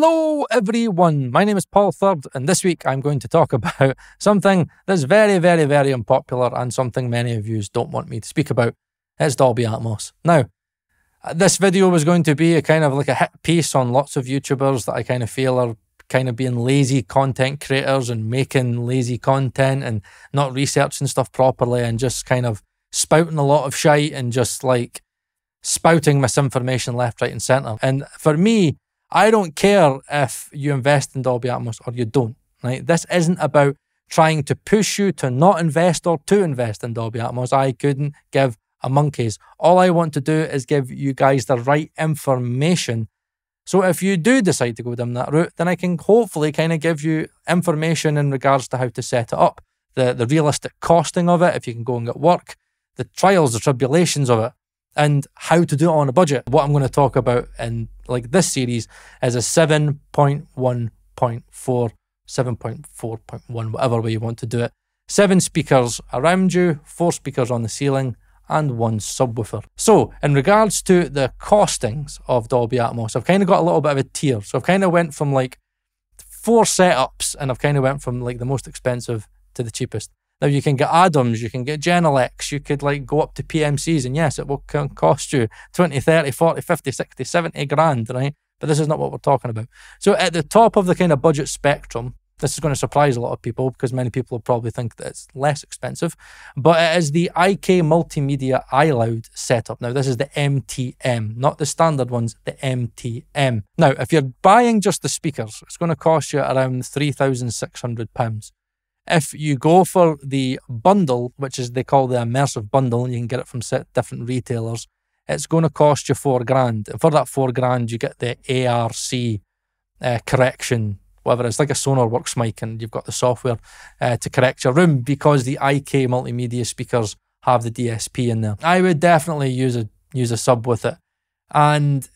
Hello everyone, my name is Paul Third, and this week I'm going to talk about something that's very, very, very unpopular and something many of you don't want me to speak about. It's Dolby Atmos. Now, this video was going to be a kind of like a hit piece on lots of YouTubers that I kind of feel are kind of being lazy content creators and making lazy content and not researching stuff properly and just kind of spouting a lot of shite and just like spouting misinformation left, right and centre. And for me, I don't care if you invest in Dolby Atmos or you don't, right? This isn't about trying to push you to not invest or to invest in Dolby Atmos. I couldn't give a monkey's. All I want to do is give you guys the right information. So if you do decide to go down that route, then I can hopefully kind of give you information in regards to how to set it up, the realistic costing of it, if you can go and get work, the trials, the tribulations of it, and how to do it on a budget. What I'm going to talk about in like this series is a 7.1.4, 7.4.1, whatever way you want to do it. 7 speakers around you, 4 speakers on the ceiling, and 1 subwoofer. So in regards to the costings of Dolby Atmos, I've kind of got a little bit of a tier. So I've kind of went from like 4 setups, and I've kind of went from like the most expensive to the cheapest. Now you can get Adams, you can get Genel X, you could like go up to PMCs, and yes, it will cost you 20, 30, 40, 50, 60, 70 grand, right? But this is not what we're talking about. So at the top of the kind of budget spectrum, this is going to surprise a lot of people because many people will probably think that it's less expensive, but it is the IK Multimedia iloud setup. Now this is the MTM, not the standard ones, the MTM. Now, if you're buying just the speakers, it's going to cost you around £3,600. If you go for the bundle, which is they call the immersive bundle, and you can get it from different retailers, it's going to cost you £4 grand. And for that £4 grand, you get the ARC correction, whatever it's like a SonarWorks mic, and you've got the software to correct your room because the IK multimedia speakers have the DSP in there. I would definitely use a sub with it. And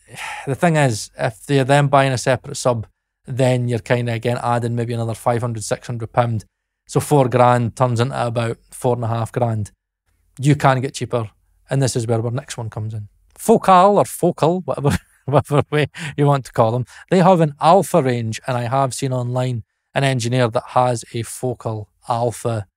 the thing is, if you're then buying a separate sub, then you're kind of again adding maybe another £500, £600. So £4 grand turns into about £4.5 grand. You can get cheaper, and this is where our next one comes in. Focal or Focal, whatever way you want to call them, they have an alpha range, and I have seen online an engineer that has a Focal alpha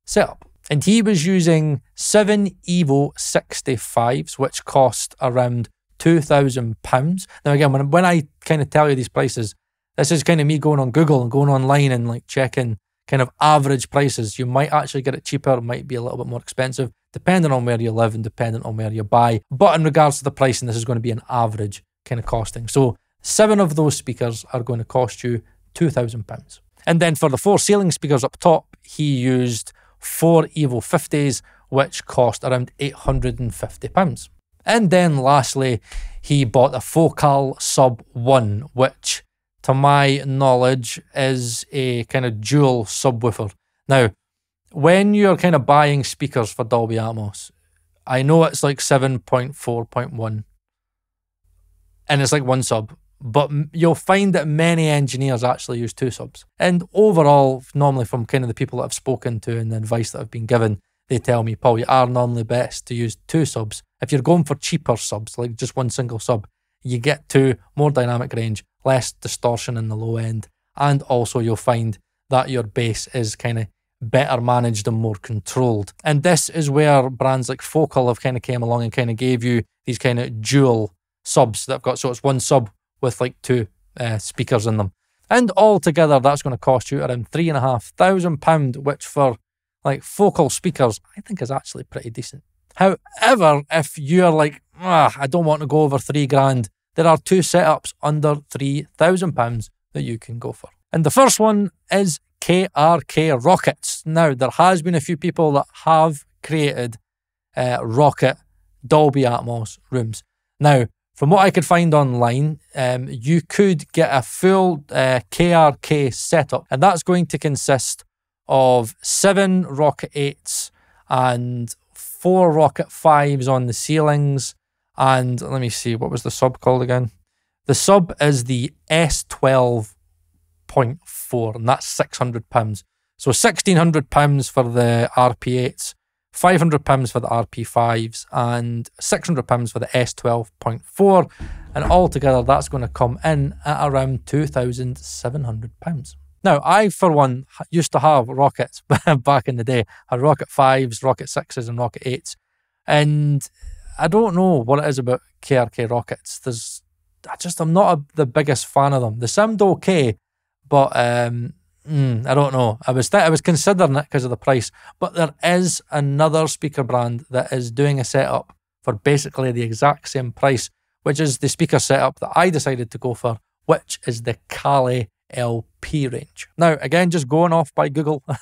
setup. And he was using 7 Evo 65s, which cost around £2,000. Now again, when I kind of tell you these prices, this is kind of me going on Google and going online and like checking kind of average prices. You might actually get it cheaper, it might be a little bit more expensive, depending on where you live and depending on where you buy. But in regards to the pricing, this is going to be an average kind of costing. So 7 of those speakers are going to cost you £2,000. And then for the 4 ceiling speakers up top, he used 4 Evo 50s, which cost around £850. And then lastly, he bought a Focal Sub 1, which to my knowledge is a kind of dual subwoofer. Now, when you're kind of buying speakers for Dolby Atmos, I know it's like 7.4.1 and it's like 1 sub, but you'll find that many engineers actually use 2 subs. And overall, normally from kind of the people that I've spoken to and the advice that I've been given, they tell me, Paul, you are normally best to use 2 subs. If you're going for cheaper subs, like just 1 single sub, you get 2, more dynamic range, less distortion in the low end, and also you'll find that your bass is kind of better managed and more controlled. And this is where brands like Focal have kind of came along and kind of gave you these kind of dual subs that have got, so it's 1 sub with like 2 speakers in them. And altogether, that's going to cost you around £3,500, which for like Focal speakers, I think is actually pretty decent. However, if you're like, I don't want to go over £3 grand, there are 2 setups under £3,000 that you can go for. And the first one is KRK Rokits. Now, there has been a few people that have created Rokit Dolby Atmos rooms. Now, from what I could find online, you could get a full KRK setup, and that's going to consist of 7 Rokit 8s and 4 Rokit 5s on the ceilings. And let me see, what was the sub called again? The sub is the S12.4, and that's £600. So £1,600 for the RP8s, £500 for the RP5s, and £600 for the S12.4. and altogether that's going to come in at around £2,700. Now, I, for one, used to have Rokits back in the day. I had Rokit 5s, Rokit 6s, and Rokit 8s. And I don't know what it is about KRK Rokits. I'm not the biggest fan of them. They sound okay, but I don't know. I was considering it because of the price. But there is another speaker brand that is doing a setup for basically the exact same price, which is the speaker setup that I decided to go for, which is the Kali LP range. Now, again, just going off by Google, for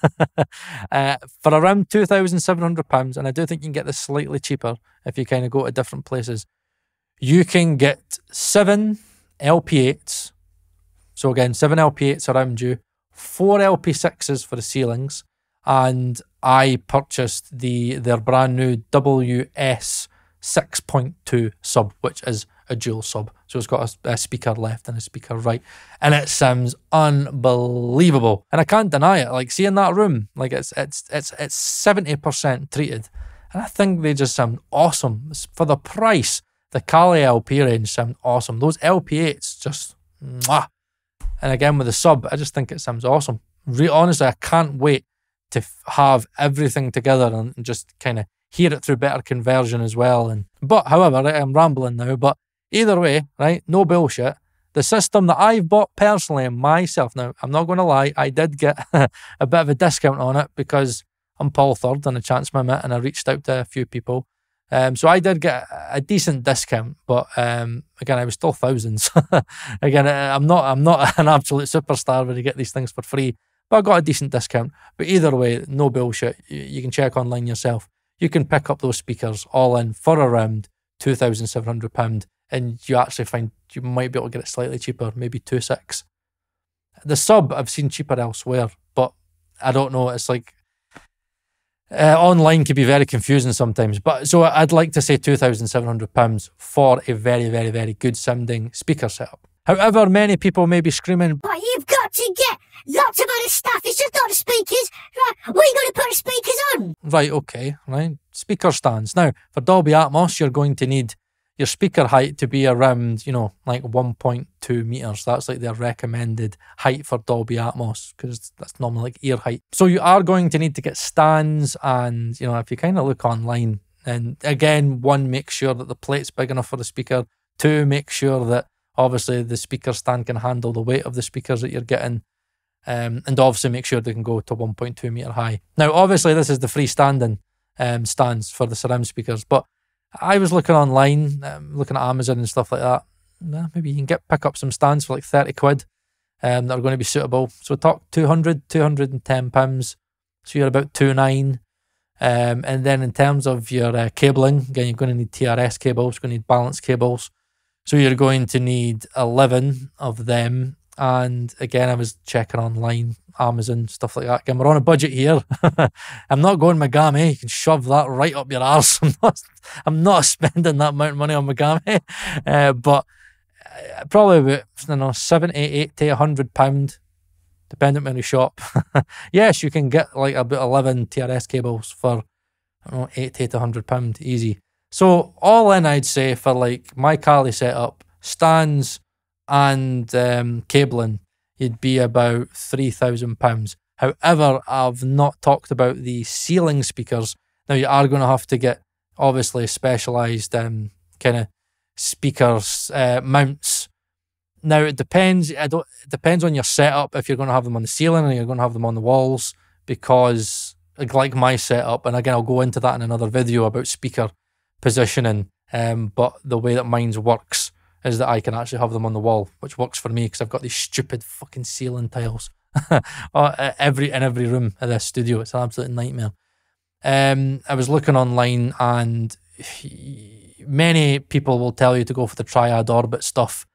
around £2,700, and I do think you can get this slightly cheaper if you kind of go to different places, you can get 7 LP8s. So again, 7 LP8s around you, 4 LP6s for the ceilings, and I purchased their brand new WS 6.2 sub, which is a dual sub. So it's got a speaker left and a speaker right, and it sounds unbelievable. And I can't deny it. Like, see, in that room, like it's 70% treated, and I think they just sound awesome for the price. The Kali LP range sound awesome. Those LP8s just mwah. And again with the sub, I just think it sounds awesome. Honestly, I can't wait to have everything together and just kind of hear it through better conversion as well. But however, right, I'm rambling now, but either way, right, no bullshit. The system that I've bought personally myself, now, I'm not going to lie, I did get a bit of a discount on it because I'm Paul Third and a chance my mate, and I reached out to a few people. So I did get a decent discount, but again, I was still thousands. Again, I'm not an absolute superstar when you get these things for free, but I got a decent discount. But either way, no bullshit. You can check online yourself. You can pick up those speakers all in for around £2,700, and you actually find you might be able to get it slightly cheaper, maybe 2.6. The sub I've seen cheaper elsewhere, but I don't know. It's like online can be very confusing sometimes. But so I'd like to say £2,700 for a very, very, very good sounding speaker setup. However, many people may be screaming, "But you've got to get lots of other stuff. It's just not the speakers. Right, where are you going to put the speakers on?" Right, okay, right. Speaker stands. Now, for Dolby Atmos, you're going to need your speaker height to be around, like 1.2 meters. That's like their recommended height for Dolby Atmos, because that's normally like ear height. So you are going to need to get stands, and, if you kind of look online, and again, 1, make sure that the plate's big enough for the speaker. 2, make sure that obviously the speaker stand can handle the weight of the speakers that you're getting. And obviously make sure they can go to 1.2 meter high. Now, obviously this is the freestanding stands for the surround speakers, but I was looking online, looking at Amazon and stuff like that. Maybe you can pick up some stands for like 30 quid that are going to be suitable. So talk £210. So you're about 2.9. And then in terms of your cabling, again, you're going to need TRS cables, you're going to need balance cables. So you're going to need 11 of them. And again, I was checking online, Amazon, stuff like that. Again, we're on a budget here. I'm not going Megami. You can shove that right up your arse. I'm not spending that amount of money on Megami. But probably about 70, 80, £100, depending on your shop. Yes, you can get like about 11 TRS cables for 80 to £100 easy. So all in, I'd say for like my Kali setup, stands and cabling, you'd be about £3,000. However, I've not talked about the ceiling speakers. Now, you are going to have to get obviously specialised kind of speakers mounts. Now, it depends. It depends on your setup, if you're going to have them on the ceiling or you're going to have them on the walls, because like my setup, and again, I'll go into that in another video about speaker positioning, but the way that mine works is that I can actually have them on the wall, which works for me because I've got these stupid fucking ceiling tiles in every room of this studio. It's an absolute nightmare. I was looking online, and many people will tell you to go for the triad orbit stuff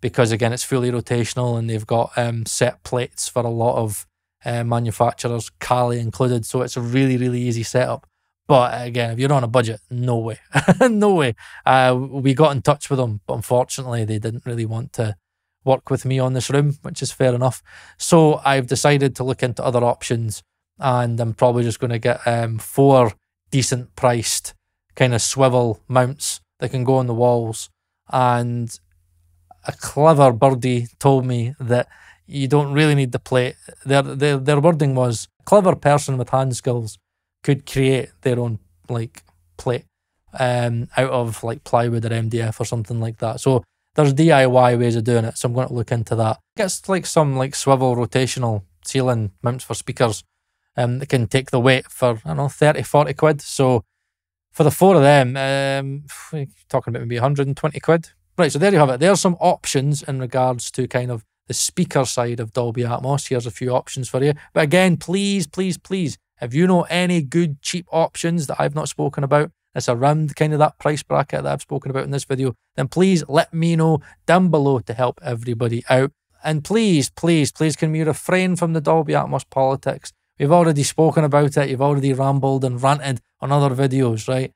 because, again, it's fully rotational and they've got set plates for a lot of manufacturers, Kali included, so it's a really, really easy setup. But again, if you're on a budget, no way. No way. We got in touch with them, but unfortunately they didn't really want to work with me on this room, which is fair enough. So I've decided to look into other options, and I'm probably just going to get 4 decent priced kind of swivel mounts that can go on the walls. And a clever birdie told me that you don't really need the plate. Their wording was, a clever person with hand skills could create their own like plate out of like plywood or MDF or something like that. So there's DIY ways of doing it, so I'm going to look into that. Gets like some like swivel rotational ceiling mounts for speakers that can take the weight for, I don't know, 30, 40 quid. So for the 4 of them, we're talking about maybe 120 quid. Right, so there you have it. There's some options in regards to kind of the speaker side of Dolby Atmos. Here's a few options for you. But again, please, please, please, if you know any good cheap options that I've not spoken about, that's around kind of that price bracket that I've spoken about in this video, then please let me know down below to help everybody out. And please, please, please, can we refrain from the Dolby Atmos politics? We've already spoken about it. You've already rambled and ranted on other videos, right?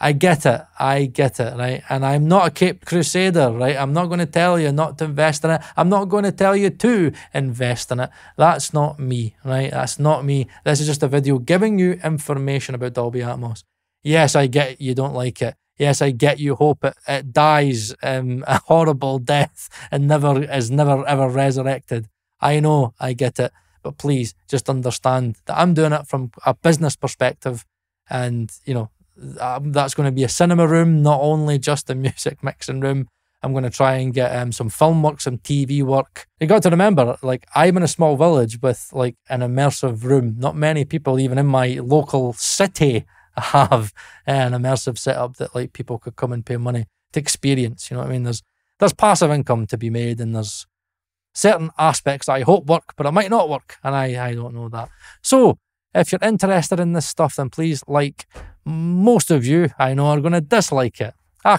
I get it, right? And I'm not a Cape Crusader, right? I'm not going to tell you not to invest in it. I'm not going to tell you to invest in it. That's not me, right? That's not me. This is just a video giving you information about Dolby Atmos. Yes, I get you don't like it. Yes, I get you hope it dies a horrible death and is never ever resurrected. I know, I get it. But please, just understand that I'm doing it from a business perspective, and, you know, that's going to be a cinema room, not only just a music mixing room. I'm going to try and get some film work, some TV work. You got to remember, like, I'm in a small village with like an immersive room. Not many people, even in my local city, have an immersive setup that like people could come and pay money to experience. You know what I mean? There's passive income to be made, and there's certain aspects that I hope work, but it might not work, and I don't know that. So if you're interested in this stuff, then please like. Most of you, I know, are going to dislike it.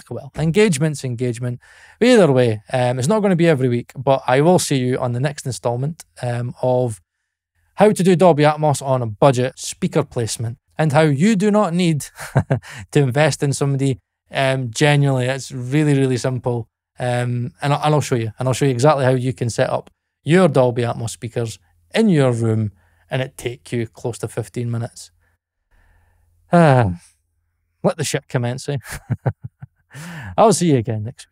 Well, engagement's engagement. Either way, it's not going to be every week, but I will see you on the next installment of how to do Dolby Atmos on a budget speaker placement, and how you do not need to invest in somebody. Genuinely, it's really, really simple. And I'll show you. And I'll show you exactly how you can set up your Dolby Atmos speakers in your room, and it take you close to 15 minutes. Let the shit commence, eh? I'll see you again next week.